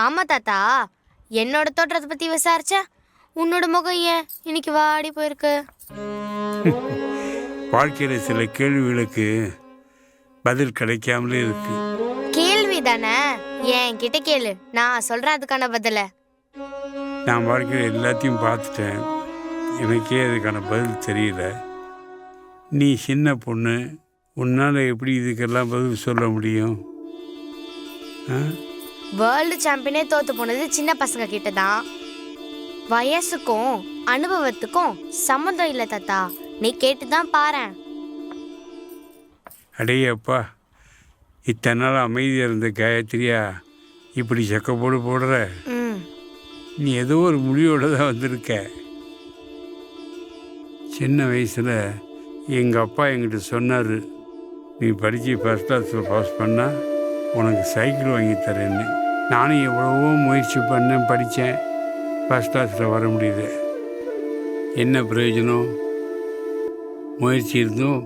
ஆமா தாத்தா, என்னோட தோற்றத்தை பத்தி விசாரிச்சா உன்னோட முகம் ஏன் இன்னைக்கு வாடி போயிருக்கு? வாழ்க்கையில் சில கேள்விகளுக்கு பதில் கிடைக்காமலே இருக்கு. கேள்வி தானே, என்கிட்ட கேளு, நான் சொல்றேன் அதுக்கான பதில. நான் வாழ்க்கையில் எல்லாத்தையும் பார்த்துட்டேன், எனக்கே அதுக்கான பதில் தெரியல. நீ சின்ன பொண்ணு, உன்னால் எப்படி இதுக்கெல்லாம் பதில் சொல்ல முடியும்? வேர்ல்டு சாம்பியனே தோத்து போனது சின்ன பசங்க கிட்ட தான். வயசுக்கும் அனுபவத்துக்கும் சம்மந்தம் இல்லை தாத்தா, நீ கேட்டுதான் பாரேன். அடையப்பா, இத்தனை நாள் அமைதியாக இருந்த காயத்ரியா இப்படி சக்கப்போடு போடுற? நீ ஏதோ ஒரு முடிவோடு தான் வந்திருக்க. சின்ன வயசில் எங்கள் அப்பா என்கிட்ட சொன்னார், நீ படித்து ஃபஸ்ட் கிளாஸில் பாஸ் பண்ணால் உனக்கு சைக்கிள் வாங்கி தரேன்னு. நானும் எவ்வளவோ முயற்சி பண்ணேன், படித்தேன், ஃபஸ்ட் கிளாஸில் வர முடியுது. என்ன பிரயோஜனம்? முயற்சி இருந்தும்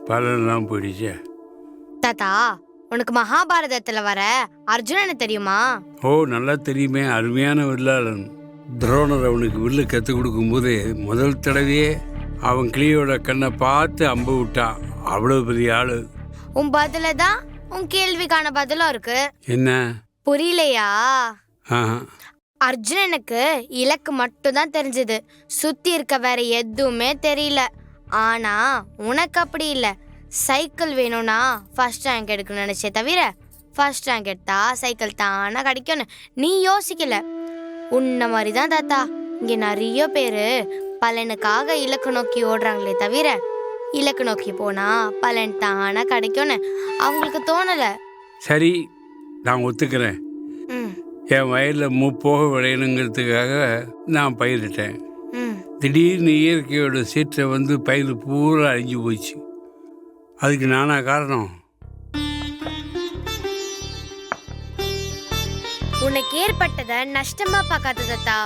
பலனெல்லாம் போயிடுச்சே. தாத்தா, உனக்கு மகாபாரதத்துல வர அர்ஜுனனை தெரியுமா? ஓ, நல்லா தெரியுமே, அருமையான வில்லாளன். துரோணர் அவனுக்கு வில்லு கற்றுக் கொடுக்கும்போது முதல் தடவையே அவன் கிளியோட கண்ணை பார்த்து அம்பு விட்டான். அவ்வளோ பெரிய ஆளு. உன் பதில தான் உன் கேள்விக்கான பதிலும் இருக்கு. என்ன புரியலையா? ஆஹா, அர்ஜுனனுக்கு இலக்கு மட்டும் தான் தெரிஞ்சது, சுத்தி இருக்க வேற எதுவுமே தெரியல. ஆனா உனக்கு அப்படி இல்லை. சைக்கிள் வேணும்னா ஃபர்ஸ்ட் ரேங்க் எடுக்கணும்னு நினைச்சே தவிர ஃபர்ஸ்ட் ரேங்க் எடுத்தா சைக்கிள் தானா கிடைக்கும்னு நீ யோசிக்கல. உன்ன மாதிரி தான் தாத்தா, இங்க நிறைய பேரு பலனுக்காக இலக்கு நோக்கி ஓடுறாங்களே தவிர இலக்கு நோக்கி போனா பலன் தானா கிடைக்கும்னு அவங்களுக்கு தோணல. சரி, நான் ஒத்துக்கிறேன். என் வயலில் முப்போக விளையணுங்கிறதுக்காக நான் பயிரிட்டேன். திடீர்னு இயற்கையோட சீற்றை வந்து பயிர் பூரா அழிஞ்சு போச்சு. அதுக்கு நானா காரணம்? உனக்கு ஏற்பட்டதை நஷ்டமா பார்க்காத தாத்தா,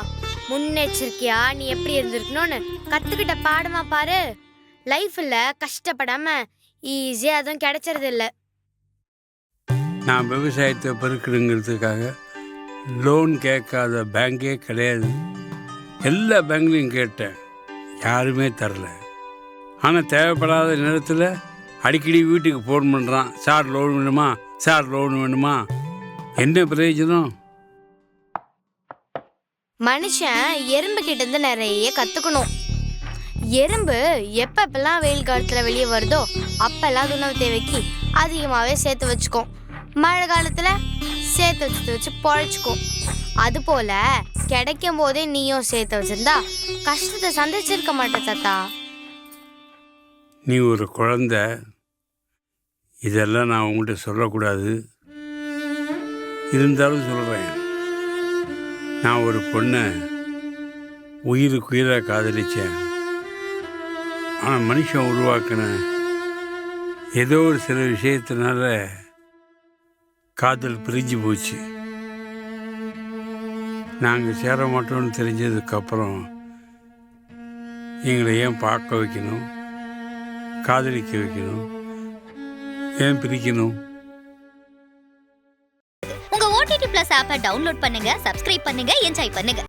முன்னெச்சரிக்கையா நீ எப்படி இருந்திருக்கணும்னு கத்துக்கிட்ட பாடமா பாரு. லைஃப்ல கஷ்டப்படாம ஈஸியா அதுவும் கிடைச்சறது இல்லை. நான் விவசாயத்தை பெருக்கணுங்கிறதுக்காக லோன் கேட்காத பேங்கே கிடையாது. எல்லா பேங்க்லையும் கேட்டேன், யாருமே தரல. ஆனால் தேவைப்படாத நேரத்தில் அடிக்கடி வீட்டுக்கு ஃபோன் பண்ணுறான், சார் லோன் வேணுமா, சார் லோன் வேணுமா. என்ன பிரயோஜனம்? மனுஷன் எறும்பு கிட்ட இருந்து நிறைய கத்துக்கணும். எறும்பு எப்பெல்லாம் வெயில் காலத்துல வெளியே வருதோ அப்பெல்லாம் உணவு தேவைக்கு அதிகமாகவே சேர்த்து வச்சுக்கும். மழை காலத்துல சேர்த்து வச்சு பொழைச்சிக்கும். அது போல கிடைக்கும் போதே நீயும் சேர்த்து வச்சிருந்தா கஷ்டத்தை சந்திச்சிருக்க மாட்டே தாத்தா. நீ ஒரு குழந்தை, இதெல்லாம் நான் உங்கள்கிட்ட சொல்லக்கூடாது, இருந்தாலும் சொல்கிறேன். நான் ஒரு பொண்ணை உயிருக்குயிராக காதலித்தேன். ஆனால் மனுஷன் உருவாக்கின ஏதோ ஒரு சில விஷயத்தினால காதல் பிரிஞ்சு போச்சு. நாங்கள் சேர மாட்டோம்னு தெரிஞ்சதுக்கப்புறம் எங்களை ஏன் பார்க்க வைக்கணும், காதலிக்க வைக்கணும், ஏன் பிரிக்கணும்? உங்க OTT Plus ஆப்பை டவுன்லோட் பண்ணுங்க, சப்ஸ்கிரைப் பண்ணுங்க, என்ஜாய் பண்ணுங்க.